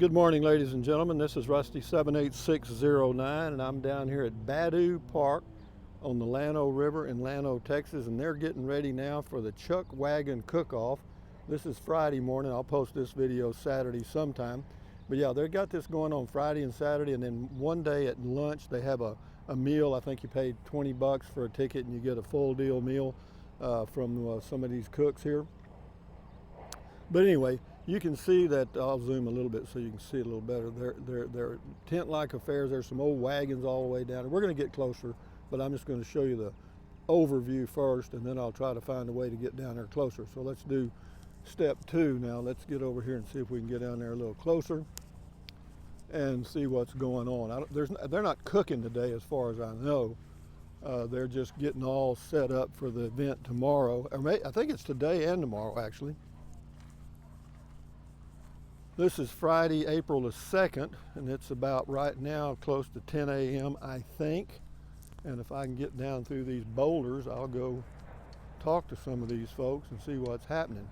Good morning, ladies and gentlemen. This is Rusty 78609, and I'm down here at Badu Park on the Llano River in Llano, Texas, and they're getting ready now for the Chuckwagon Cookoff. This is Friday morning. I'll post this video Saturday sometime. But yeah, they've got this going on Friday and Saturday, and then one day at lunch they have a meal. I think you pay 20 bucks for a ticket and you get a full deal meal from some of these cooks here. But anyway, you can see that, I'll zoom a little bit so you can see it a little better. They're tent-like affairs. There's some old wagons all the way down. We're going to get closer, but I'm just going to show you the overview first, and then I'll try to find a way to get down there closer. So let's do step 2 now. Let's get over here and see if we can get down there a little closer and see what's going on. They're not cooking today as far as I know. They're just getting all set up for the event tomorrow. I think it's today and tomorrow, actually. This is Friday, April the 2nd, and it's about right now close to 10 a.m. I think. And if I can get down through these boulders, I'll go talk to some of these folks and see what's happening.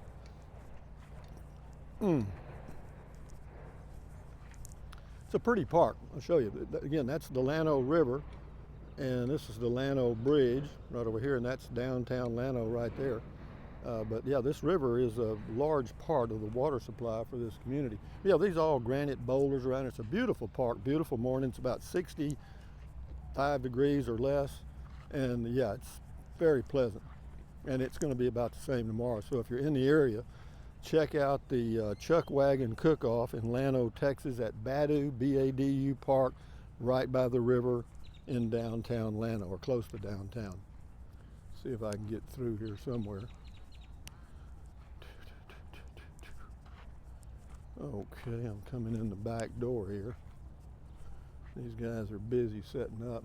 It's a pretty park. I'll show you. Again, that's the Llano River, and this is the Llano Bridge right over here, and that's downtown Llano right there. But yeah, this river is a large part of the water supply for this community. Yeah, these are all granite boulders around. It's a beautiful park, beautiful morning. It's about 65 degrees or less. And yeah, it's very pleasant. And it's going to be about the same tomorrow. So if you're in the area, check out the Chuckwagon Cookoff in Llano, Texas at Badu, B-A-D-U Park, right by the river in downtown Llano, or close to downtown. See if I can get through here somewhere. Okay, I'm coming in the back door here. These guys are busy setting up.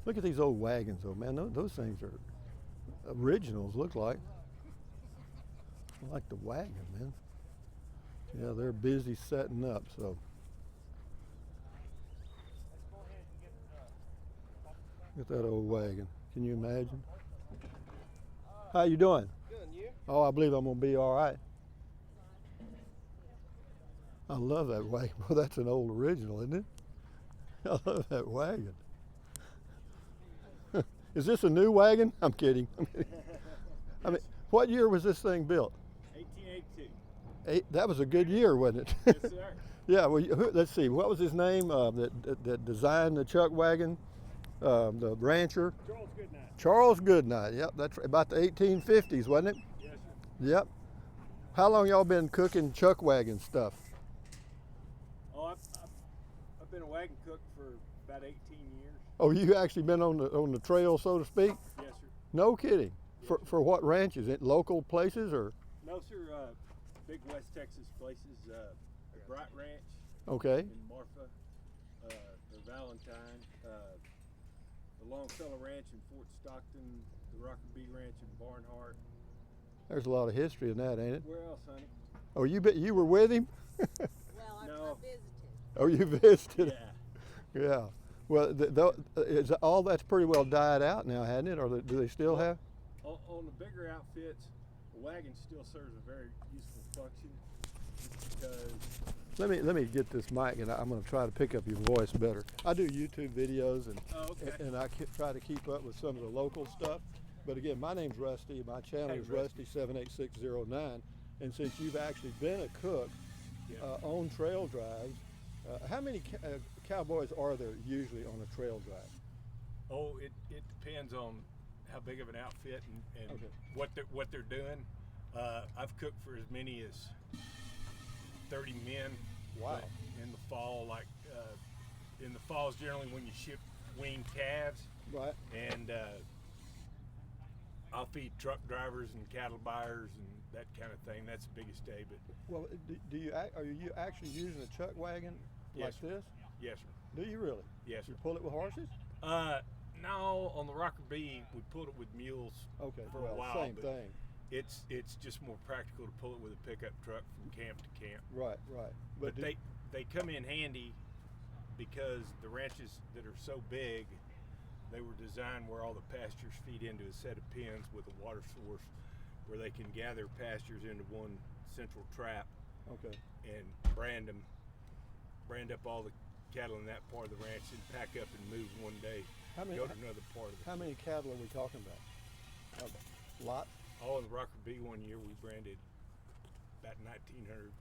Look at these old wagons though, man. Those things are originals, look like. I like the wagon, man. Yeah, they're busy setting up, so. Look at that old wagon. Can you imagine? How you doing? Good, and you? Oh, I believe I'm gonna be all right. I love that wagon. Well, that's an old original, isn't it? I love that wagon. Is this a new wagon? I'm kidding. I mean, what year was this thing built? 1882. That was a good year, wasn't it? Yes, sir. Yeah, well, let's see. What was his name that designed the Chuckwagon? The rancher? Charles Goodnight. Charles Goodnight, yep. That's about the 1850s, wasn't it? Yes, sir. Yep. How long y'all been cooking Chuckwagon stuff? Oh, I've been a wagon cook for about 18 years. Oh, you actually been on the trail, so to speak? Yes, sir. No kidding. Yes, For what ranches? Local places or? No, sir. Big West Texas places. The Bright Ranch Okay. in Marfa, the Valentine, the Longfellow Ranch in Fort Stockton, the Rockerbee Ranch in Barnhart. There's a lot of history in that, ain't it? Where else, honey? Oh, you were with him? Well, No. I visited. Oh, you visited? Yeah. Yeah. Well, is all that's pretty well died out now, hasn't it? Or do they still have? On the bigger outfits, a wagon still serves a very useful function because Let me get this mic, and I'm going to try to pick up your voice better. I do YouTube videos, and and I try to keep up with some of the local stuff. But again, my name's Rusty. My channel is Rusty 78609, and since you've actually been a cook on trail drives, how many cowboys are there usually on a trail drive? Oh, it depends on how big of an outfit and Okay. what they're doing. I've cooked for as many as 30 men. Wow. In the fall, in the fall is generally when you ship weaned calves, Right. and I'll feed truck drivers and cattle buyers and that kind of thing. That's the biggest day. But Well, are you actually using a Chuckwagon Yes, like this? yes, sir. Do you really? Yes, sir. You pull it with horses? No, on the Rockerbee we pulled it with mules. Okay. For well, a while, same but thing. It's just more practical to pull it with a pickup truck from camp to camp. Right. Right. But they come in handy because the ranches that are so big, they were designed where all the pastures feed into a set of pens with a water source where they can gather pastures into one central trap. Okay. and brand up all the cattle in that part of the ranch, and pack up and move one day. How many? Go to another part of it. How many cattle are we talking about? A lot. All in the Rocker B one year we branded about 1,900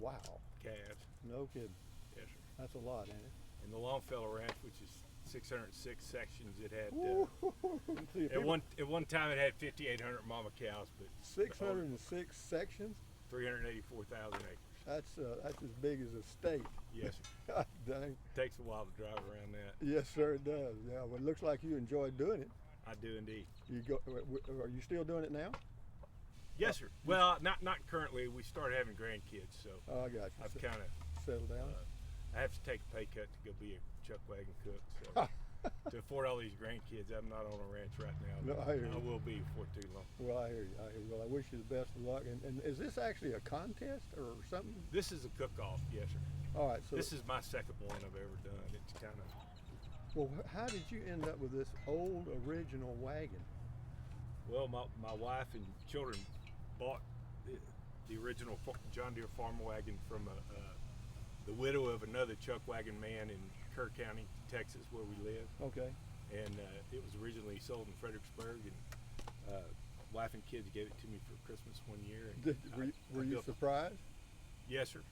Wow. calves. No kidding. Yes, sir. That's a lot, ain't it? And the Longfellow Ranch, which is 606 sections, it had See, at one time it had 5,800 mama cows, but 606 sections. 384,000 acres. That's as big as a state. Yes, sir. God dang. Takes a while to drive around that. Yes, sir, it does. Yeah. Well, it looks like you enjoyed doing it. I do indeed. You go. Are you still doing it now? Yes, sir. Well, not currently. We started having grandkids, so Oh, I got you. I've kind of Settled down. I have to take a pay cut to go be a Chuckwagon cook. So to afford all these grandkids, I'm not on a ranch right now. No, I hear you. will be before too long. Well, I hear you. Well, I wish you the best of luck. And is this actually a contest or something? This is a cook-off, yes, sir. All right. So This is my second one I've ever done. It's kind of well, how did you end up with this old original wagon? well, my wife and children bought the original John Deere farm wagon from the widow of another Chuckwagon man in Kerr County, Texas, where we live. Okay. And it was originally sold in Fredericksburg, and wife and kids gave it to me for Christmas one year. And Were you built- surprised? Yes, sir.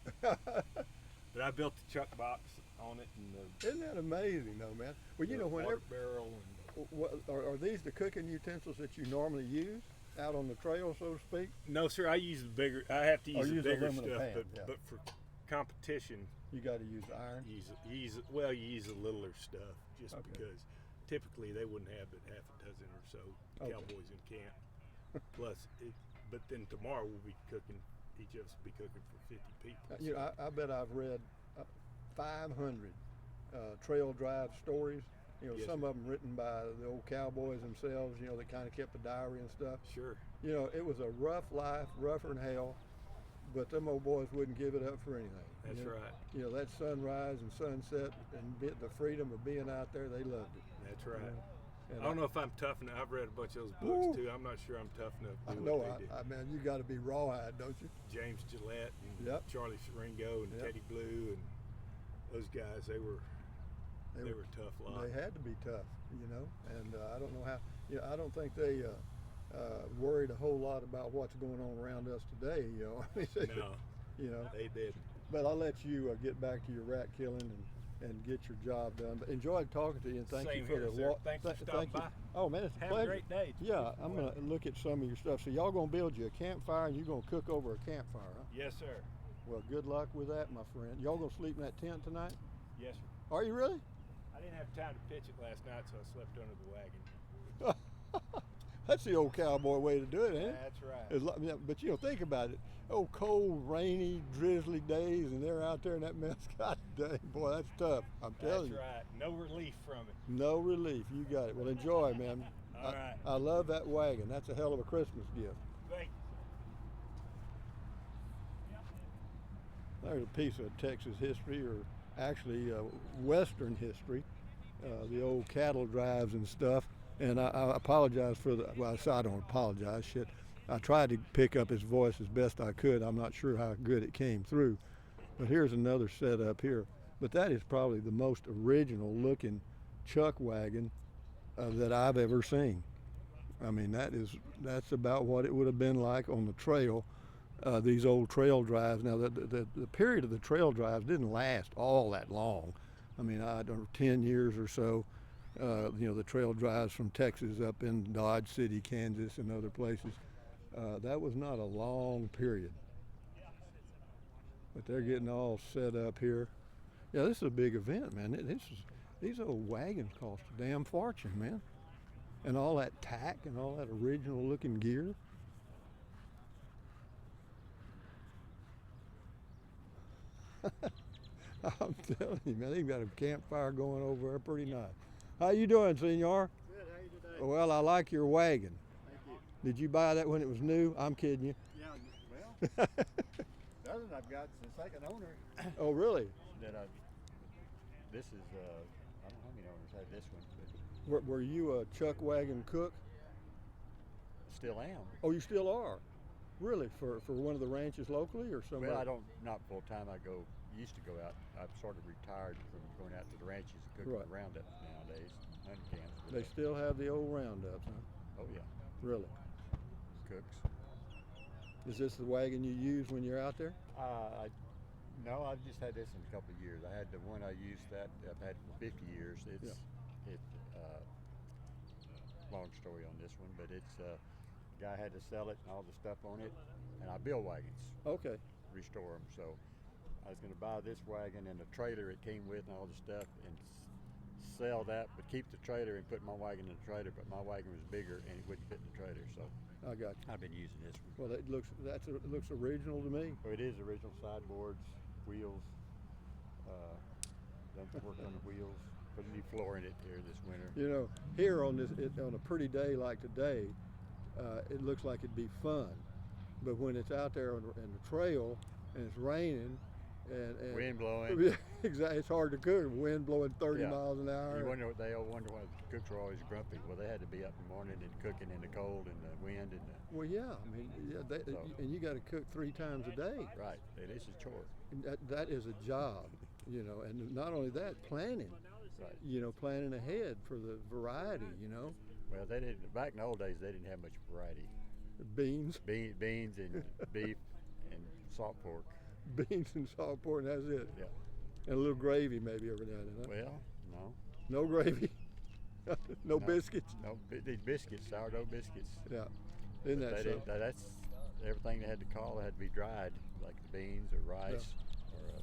But I built the chuck box on it, and Isn't that amazing, though, man? Well, you know, water whenever barrel, and are these the cooking utensils that you normally use out on the trail, so to speak? no, sir. I use the bigger. I have to use the use bigger aluminum stuff, pan, but yeah. but for competition, You got to use iron. you use the littler stuff, just Okay. because typically they wouldn't have but half a dozen or so Okay. cowboys in camp. Plus, but then tomorrow we'll be cooking. Each of us will be cooking for 50 people. You know, I bet I've read 500 trail drive stories. You know, Yes, some sir. of them written by the old cowboys themselves. You know, that kind of kept a diary and stuff. Sure. You know, it was a rough life, rougher than hell, but them old boys wouldn't give it up for anything. That's you know? right. You know, that sunrise and sunset and the freedom of being out there, they loved it. That's you right. know? And I don't know if I'm tough enough. I've read a bunch of those Woo. books too. I'm not sure I'm tough enough I to do know, what they do. man, you got to be rawhide, don't you? James Gillette and Yep. Charlie Siringo and Yep. Teddy Blue and those guys, they were tough lot. They had to be tough, you know, and I don't know how. You know, I don't think they worried a whole lot about what's going on around us today. You know, I mean, No, you know. they did. But I'll let you get back to your rat killing and get your job done. But enjoyed talking to you, and thank Same you for here, the sir. walk. Thanks for stopping by. Oh man, it's a Have pleasure. a great day. It's Yeah, beautiful I'm weather. gonna look at some of your stuff. So y'all gonna build you a campfire, and you're gonna cook over a campfire, huh? Yes, sir. Well, good luck with that, my friend. Y'all gonna sleep in that tent tonight? Yes, sir. Are you really? I didn't have time to pitch it last night, so I slept under the wagon. That's the old cowboy way to do it, ain't it? That's right. Yeah, but you know, think about it. Oh, cold, rainy, drizzly days, and they're out there in that mess. God dang, boy, that's tough. I'm telling you. That's right. No relief from it. No relief. You got it. Well, enjoy, man. All right. I love that wagon. That's a hell of a Christmas gift. Thank you. There's a piece of Texas history, or actually Western history, the old cattle drives and stuff. And I apologize for the, well, I don't apologize, shit. I tried to pick up his voice as best I could. I'm not sure how good it came through. But here's another setup here. But that is probably the most original looking chuck wagon that I've ever seen. I mean, that's about what it would have been like on the trail, these old trail drives. Now, the period of the trail drives didn't last all that long. I mean, I don't know, 10 years or so. You know, the trail drives from Texas up in Dodge City, Kansas, and other places. That was not a long period. But they're getting all set up here. Yeah, this is a big event, man. These old wagons cost a damn fortune, man. And all that tack and all that original looking gear. I'm telling you, man, they got a campfire going over there pretty nice. How you doing, senor? Good, how you today? Well, I like your wagon. Thank you. Did you buy that when it was new? I'm kidding you. Yeah, well, the other one I've got is the second owner Oh, really? that this is, I don't know how many owners have this one, but Were you a Chuckwagon cook? still am. Oh, you still are? Really, for one of the ranches locally or somewhere? Well, I don't, not full time. Used to go out. I've sort of retired from going out to the ranches and cooking Right. roundups nowadays, hunting camps. but, They still have the old roundups, huh? Oh yeah, Really? cooks. Is this the wagon you use when you're out there? No, I've just had this in a couple of years. I had the one I used that I've had for 50 years. Long story on this one, but it's the guy had to sell it and all the stuff on it, and I build wagons, Okay. restore them. So I was going to buy this wagon and the trailer it came with and all the stuff, and sell that, but keep the trailer and put my wagon in the trailer. But my wagon was bigger and it wouldn't fit in the trailer, so I got you. I've been using this one. Well, it looks original to me. Well, it is original sideboards, wheels. Done some work on the wheels. Put a new floor in it here this winter. You know, here on on a pretty day like today, it looks like it'd be fun. But when it's out there in the trail and it's raining and Wind blowing. Yeah, exactly, it's hard to cook. Wind blowing 30 Yeah. miles an hour. They all wonder why the cooks are always grumpy. Well, they had to be up in the morning and cooking in the cold and the wind and the Well, yeah, I mean, So- and you got to cook 3 times a day. right. It is a chore. And that is a job, you know. And not only that, planning. Right. You know, planning ahead for the variety. You know, Well, they didn't. Back in the old days, they didn't have much variety. beans, Beans and beef and salt pork. beans and salt pork, and that's it. Yeah. And a little gravy maybe every now and then. Huh? Well, no. No gravy, no biscuits. No, these biscuits, sourdough biscuits. Yeah, isn't But that they so? didn't- that's everything they had to call. They had to be dried, like the beans or rice, or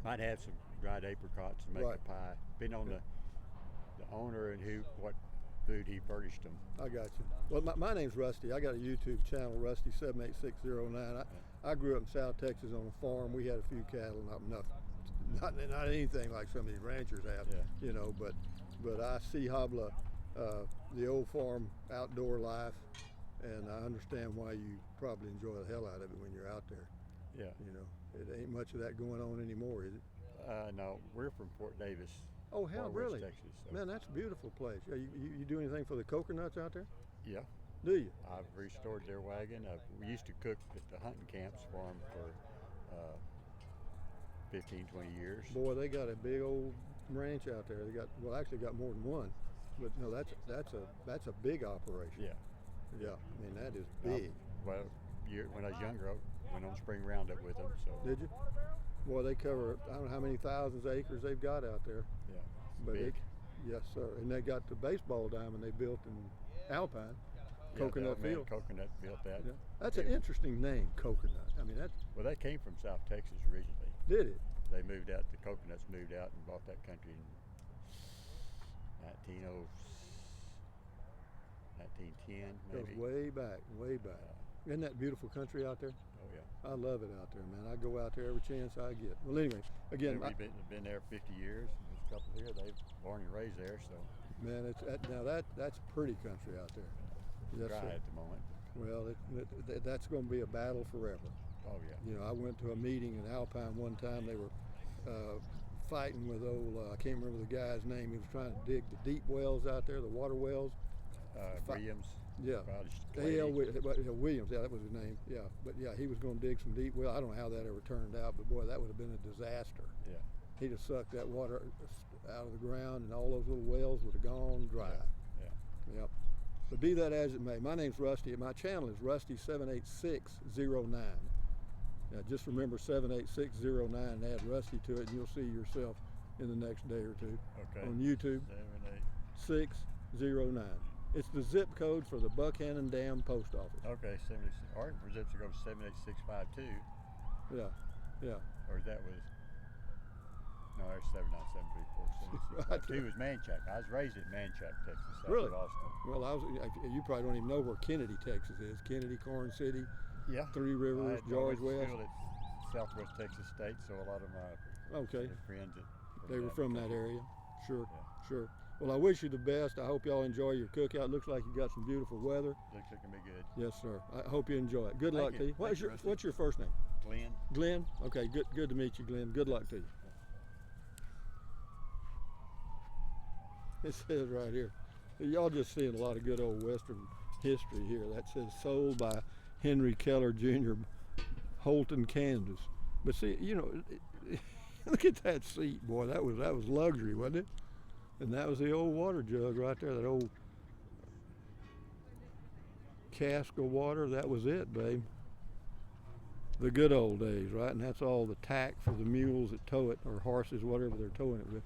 might have some dried apricots and make Right. a pie. Depending on the owner and what food he furnished them. I got you. Well, my name's Rusty. I got a YouTube channel, Rusty78609. I grew up in South Texas on a farm. We had a few cattle, not anything like some of these ranchers have, Yeah. you know. But I see Habla, the old farm outdoor life, and I understand why you probably enjoy the hell out of it when you're out there. Yeah. You know, it ain't much of that going on anymore, is it? No, we're from Fort Davis. Oh, hell, Far West really? Texas. So. Man, that's a beautiful place. You do anything for the coconuts out there? Yeah. Do you? I've restored their wagon. We used to cook at the hunting camps for them for 15, 20 years. Boy, they got a big old ranch out there. They got actually got more than one, but no, that's a big operation. Yeah. Yeah, I mean that is big. Well, when I was younger, I went on spring roundup with them. So Did you? Boy, they cover I don't know how many thousands of acres they've got out there. yeah, it's But big. Yes, sir. And they got the baseball diamond they built in Alpine, Yeah, Coconut the old man Field. Coconut built that. Yeah. That's an interesting name, Coconut. I mean that's Well, that came from South Texas originally. did it? They moved out. The Coconuts moved out and bought that country in 1910, Goes maybe. way back, way back. Isn't that beautiful country out there? Oh yeah. I love it out there, man. I go out there every chance I get. Well, anyway, again, We've been there 50 years. There's a couple here. They've born and raised there, so man, that's pretty country out there. Yes, dry sir. at the moment. Well, that's going to be a battle forever. Oh yeah. You know, I went to a meeting in Alpine one time. They were fighting with I can't remember the guy's name. He was trying to dig the deep wells out there, the water wells. Williams. Yeah. Clay. A.L. Williams, yeah, that was his name. Yeah, but yeah, he was going to dig some deep well. I don't know how that ever turned out, but boy, that would have been a disaster. Yeah. He'd have sucked that water out of the ground, and all those little wells would have gone dry. Yeah. Yep. But be that as it may, my name's Rusty, and my channel is Rusty78609. Now, just remember 78609 and add Rusty to it, and you'll see yourself in the next day or two Okay. on YouTube. 609. It's the zip code for the Buckhannon Dam Post Office. Okay. 76. Or for zips to go 78652, Yeah, yeah. or that was. No, there's 79734. 78652 was Manchac. I was raised in Manchac, Texas. South Really? of Austin. Well, you probably don't even know where Kennedy, Texas is. Kennedy, Corn City, Yeah. Three Rivers, George I went West. to school at Southwest Texas State, so a lot of my Okay. friends They were from that area. Sure, Yeah. sure. Well, I wish you the best. I hope y'all enjoy your cookout. Looks like you got some beautiful weather. Looks like it'll be good. Yes, sir. I hope you enjoy it. Good Thank luck you. to you. Thank you, Rusty. What's your first name? Glenn. Glenn? Okay, good to meet you, Glenn. Good luck to you. It says right here, y'all just seeing a lot of good old Western history here. That says sold by Henry Keller Jr., Holton, Kansas. But see, you know, look at that seat, boy. That was luxury, wasn't it? And that was the old water jug right there, that old cask of water. That was it, babe. The good old days, right? And that's all the tack for the mules that tow it, or horses, whatever they're towing it with.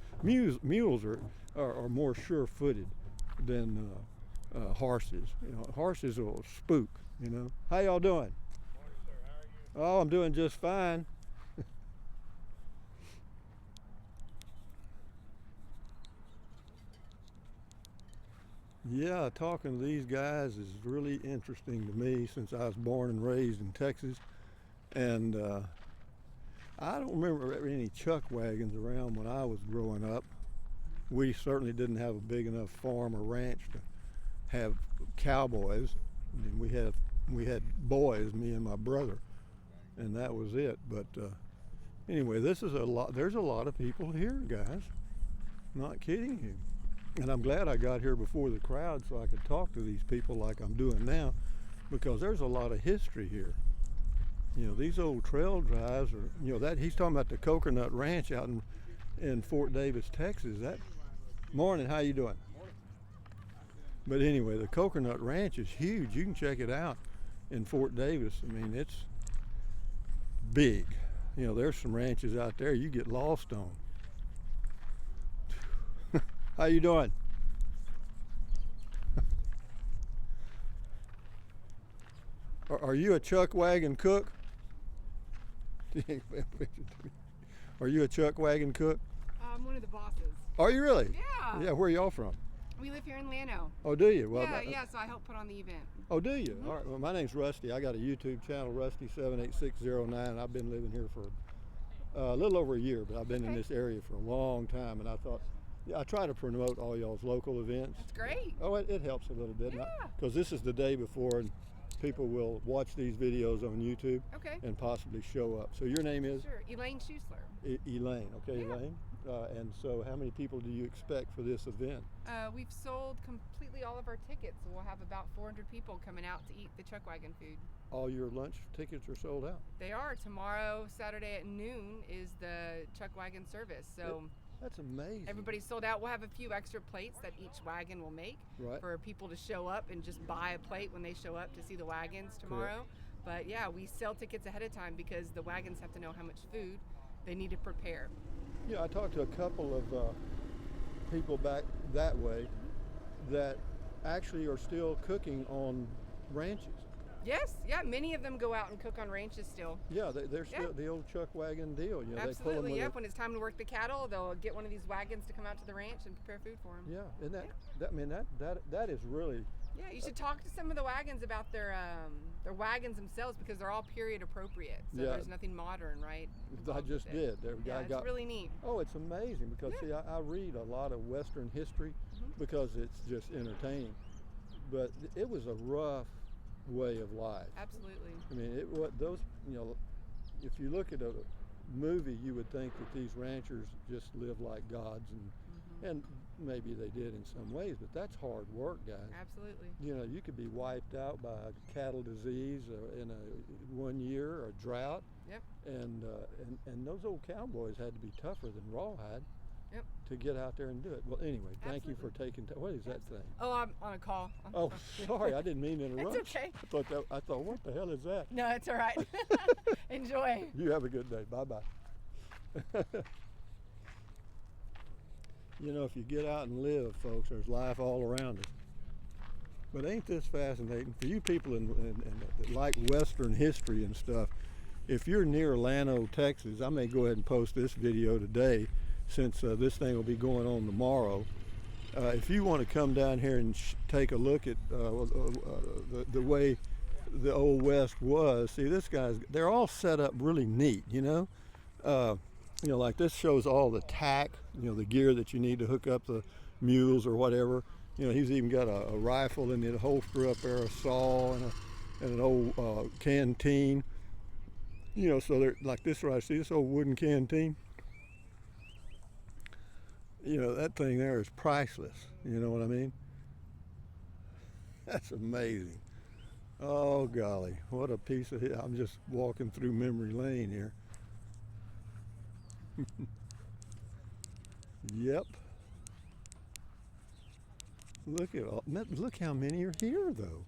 Mules are more sure-footed than horses. You know, horses will spook. You know. How y'all doing? Morning, sir. How are you? Oh, I'm doing just fine. Yeah, talking to these guys is really interesting to me since I was born and raised in Texas. And I don't remember any chuck wagons around when I was growing up. We certainly didn't have a big enough farm or ranch to have cowboys. I mean, we had boys, me and my brother, and that was it. But anyway, this is a lot. There's a lot of people here, guys. Not kidding you. And I'm glad I got here before the crowd so I could talk to these people like I'm doing now, because there's a lot of history here. You know, these old trail drives are, you know, that he's talking about the Coconut Ranch out in Fort Davis, Texas. That morning, how you doing? Morning. But anyway, the Coconut Ranch is huge. You can check it out in Fort Davis. I mean, it's big. You know, there's some ranches out there you get lost on. How you doing? Are you a Chuckwagon cook? Are you a Chuckwagon cook? I'm one of the bosses. Are you really? Yeah. Yeah, where are y'all from? We live here in Llano. Oh, do you? Well, Yeah, so I help put on the event. Oh, do you? All right. Well, my name's Rusty. I got a YouTube channel, Rusty78609. I've been living here for a little over a year, but I've been in this area for a long time, and I thought, yeah, I try to promote all y'all's local events. That's great. Oh, it helps a little bit. Yeah. Because this is the day before, and people will watch these videos on YouTube Okay. and possibly show up. So your name is? Sure. Elaine Schusler. Elaine. Okay, Yeah. Elaine. And so how many people do you expect for this event? We've sold completely all of our tickets. So we'll have about 400 people coming out to eat the Chuckwagon food. All your lunch tickets are sold out. They are. Tomorrow, Saturday at noon, is the Chuckwagon service. So That's amazing. everybody's sold out. We'll have a few extra plates that each wagon will make Right. for people to show up and just buy a plate when they show up to see the wagons tomorrow. But yeah, we sell tickets ahead of time because the wagons have to know how much food they need to prepare. Yeah, I talked to a couple of people back that way that actually are still cooking on ranches. Yes, yeah, many of them go out and cook on ranches still. Yeah, they're still the old Chuckwagon deal. You know, they pull them Absolutely, with yep. When it's time to work the cattle, they'll get one of these wagons to come out to the ranch and prepare food for them. Yeah, and that is really. Yeah, you should talk to some of the wagons about their wagons themselves because they're all period appropriate. So Yeah. there's nothing modern, right? I involved just with it. did. There, Yeah, I it's got. really neat. Oh, it's amazing because see, I read a lot of Western history because it's just entertaining. But it was a rough way of life. Absolutely. I mean, if you look at a movie, you would think that these ranchers just live like gods, and maybe they did in some ways, but that's hard work, guys. Absolutely. You know, you could be wiped out by a cattle disease in a 1 year or a drought. Yep. And those old cowboys had to be tougher than rawhide. Yep. To get out there and do it. Well, anyway, thank you for taking time. What is that thing? Oh, I'm on a call. Oh, sorry, I didn't mean to interrupt. It's okay. I thought, what the hell is that? No, it's all right. Enjoy. You have a good day. Bye-bye. You know, if you get out and live, folks, there's life all around us. But ain't this fascinating? For you people that like Western history and stuff, if you're near Llano, Texas, I may go ahead and post this video today since this thing will be going on tomorrow. If you want to come down here and take a look at the way the Old West was, see, they're all set up really neat, you know? You know, like this shows all the tack, you know, the gear that you need to hook up the mules or whatever. You know, he's even got a rifle in the holster up there, a saw, and an old canteen. You know, so they're like this right, see this old wooden canteen? You know, that thing there is priceless. You know what I mean? That's amazing. Oh golly, what a piece of it. I'm just walking through memory lane here. Yep. Look how many are here though.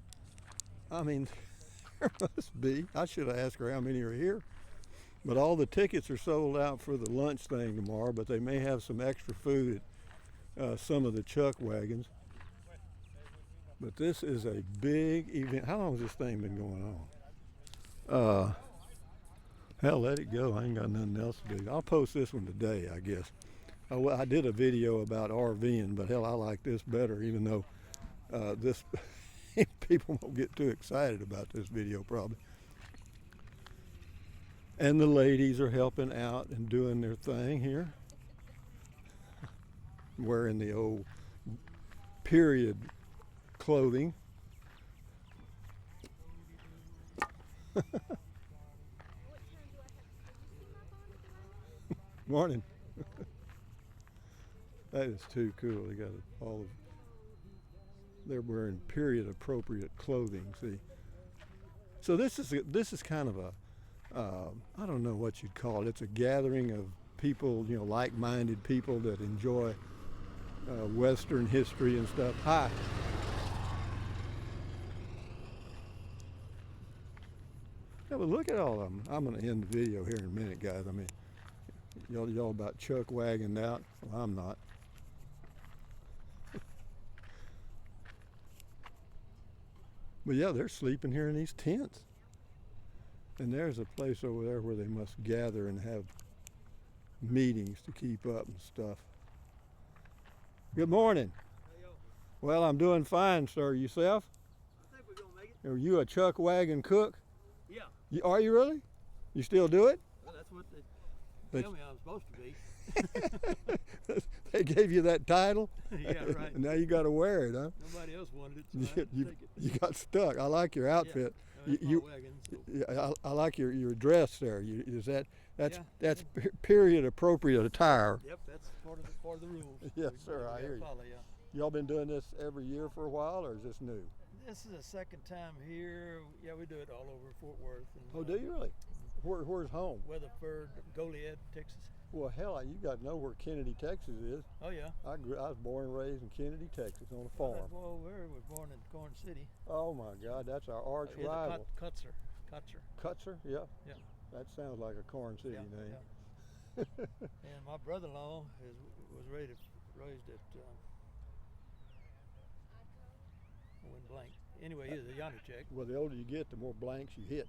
I mean, there must be. I should have asked her how many are here. But all the tickets are sold out for the lunch thing tomorrow, but they may have some extra food at some of the chuck wagons. But this is a big event. How long has this thing been going on? Hell, let it go. I ain't got nothing else to do. I'll post this one today, I guess. I did a video about RVing, but hell, I like this better, even though this people won't get too excited about this video probably. And the ladies are helping out and doing their thing here, wearing the old period clothing. Morning. That is too cool. They got all of, they're wearing period appropriate clothing. See, so this is kind of a I don't know what you'd call it. It's a gathering of people, you know, like-minded people that enjoy Western history and stuff. Hi. Yeah, but look at all of them. I'm going to end the video here in a minute, guys. I mean, y'all about Chuckwagon out. Well, I'm not. But yeah, they're sleeping here in these tents. And there's a place over there where they must gather and have meetings to keep up and stuff. Good morning. Well, I'm doing fine, sir. Yourself? I think we're gonna make it. Are you a Chuckwagon cook? Yeah. Are you really? You still do it? Well, that's what they tell me I'm supposed to be. They gave you that title? Yeah, right. And now you got to wear it, huh? Nobody else wanted it, so I had to take it. You got stuck. I like your outfit. Yeah, You- my wagon, so. Yeah, I like your dress there. That's Yeah. period appropriate attire. Yep, that's part of the rules. Yes, We sir, I gotta hear you. follow, yeah. Y'all been doing this every year for a while, or is this new? This is the second time here. Yeah, we do it all over Fort Worth. And, Oh, do you really? Where's home? Weatherford, Goliad, Texas. Well, hell, you got to know where Kennedy, Texas is. Oh yeah. I was born and raised in Kennedy, Texas, on a farm. Well, we was born in Corn City. Oh my God, that's our arch Yeah, rival. Kutzer. Kutzer? Yeah. Yeah. That sounds like a Corn City Yeah, name. yeah. And my brother-in-law was raised at went blank. Anyway, he was a Llano check. Well, the older you get, the more blanks you hit.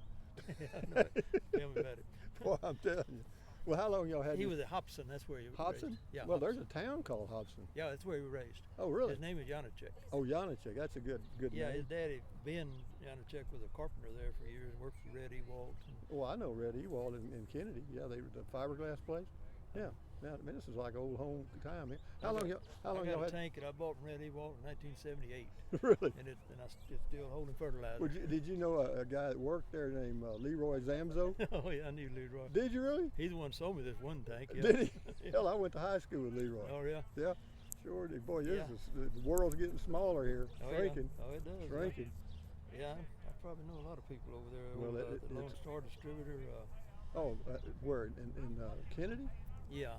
Yeah, I know it. Tell me about it. Boy, I'm telling you. Well, how long y'all had? He was at Hobson. That's where he was Hobson? raised. Yeah. Well, Hobson. there's a town called Hobson. Yeah, that's where he was raised. Oh, really? His name is Janacek. Oh, Janacek. That's a good Yeah, name. his daddy, Ben Janacek, was a carpenter there for years and worked for Red Ewald. Well, I know Red Ewald in Kennedy. Yeah, the fiberglass place. Yeah. Yeah, I mean, this is like old home time here. How long y'all I got a had? tank that I bought from Red Ewald in 1978, Really? and it's still holding fertilizer. Did you know a guy that worked there named Leroy Zamzo? Oh yeah, I knew Leroy. Did you really? He's the one who sold me this one tank. Yeah. Did he? Hell, I went to high school with Leroy. Oh yeah. Yeah, sure did. Boy, Yeah. the world's getting smaller here. Oh, Shrinking. Yeah. Oh, it does. Shrinking. Yeah, I probably know a lot of people over there. Well, The Lone Star distributor. Where in Kennedy? Yeah.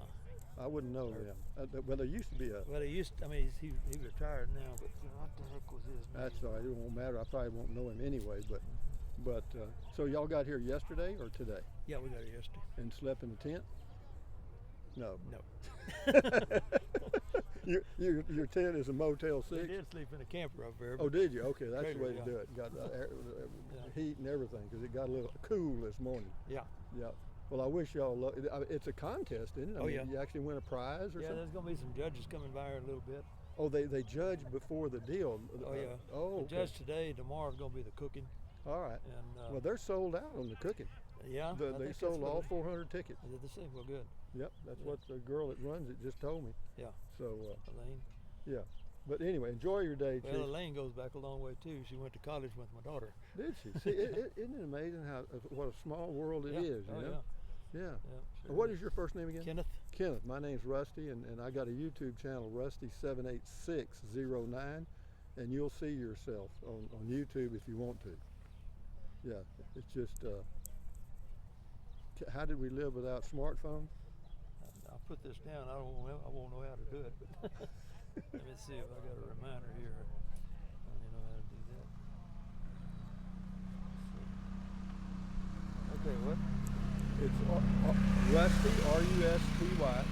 I wouldn't know. Yeah. Well, there used to be a. Well, he used. I mean, he retired now, but what the heck was his name? That's all right. It won't matter. I probably won't know him anyway. But so y'all got here yesterday or today? Yeah, we got it yesterday. And slept in the tent? No. No. Your tent is a Motel 6? We did sleep in a camper up there. Oh, did you? Okay, that's the Trailer, way to yeah. do it. Got Yeah. heat and everything because it got a little cool this morning. Yeah. Yeah. Well, I wish y'all luck. It's a contest, isn't it? I Oh, mean, yeah. You actually win a prize or Yeah, something? there's gonna be some judges coming by here in a little bit. Oh, they judge before the deal. Oh yeah. Oh, The okay. judge today, tomorrow's gonna be the cooking, All right. and Well, they're sold out on the cooking. yeah. I They think that's sold what all they- 400 tickets. They did the same. Well, good. Yep, that's Yeah. what the girl that runs it just told me. Yeah. So, Elaine. yeah. But anyway, enjoy your day, Well, Chief. Elaine goes back a long way too. She went to college with my daughter. Did she? See, isn't it amazing what a small world it Yeah. is? Oh, You know? Yeah. Yeah. Sure What is. is your first name again? Kenneth? Kenneth. My name's Rusty, and I got a YouTube channel, Rusty78609, and you'll see yourself on YouTube if you want to. Yeah, it's just, how did we live without smartphones? I'll put this down. I won't know how to do it, but let me see if I got a reminder here. I don't know how to do that. Okay, what? It's Rusty, R-U-S-T-Y.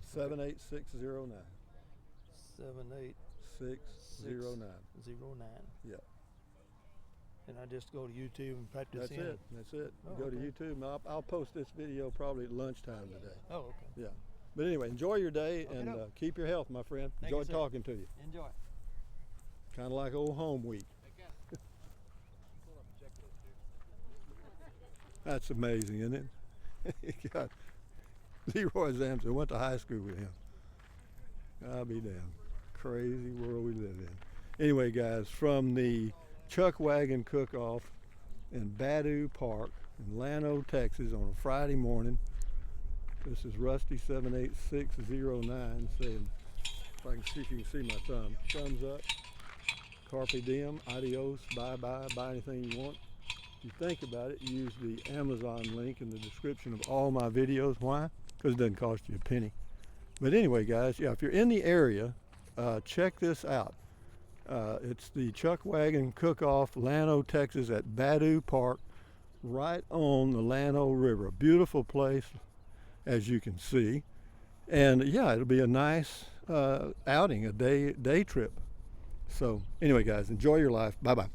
Seven 609. 78609. Yeah, And I just go to YouTube and practice. that's in it. That's it. Oh, Go to okay. YouTube. And I'll post this video probably at lunchtime today. Oh, okay. Yeah. But anyway, enjoy your day and Okey-doke. keep your health, my friend. Thank you, Enjoyed sir. talking to you. Enjoy. Kind of like old home week. That's amazing, isn't it? God, Leroy Zamson went to high school with him. I'll be damned. Crazy world we live in. Anyway, guys, from the Chuckwagon Cookoff in Badu Park in Llano, Texas on a Friday morning. This is Rusty 78609 saying, if I can see if you can see my thumb. Thumbs up. Carpe diem, adios, bye-bye, buy anything you want. If you think about it, use the Amazon link in the description of all my videos. Why? Because it doesn't cost you a penny. But anyway, guys, yeah, if you're in the area, check this out. It's the Chuckwagon Cookoff, Llano, Texas at Badu Park, right on the Llano River. A beautiful place, as you can see. And yeah, it'll be a nice outing, a day trip. So anyway, guys, enjoy your life. Bye-bye.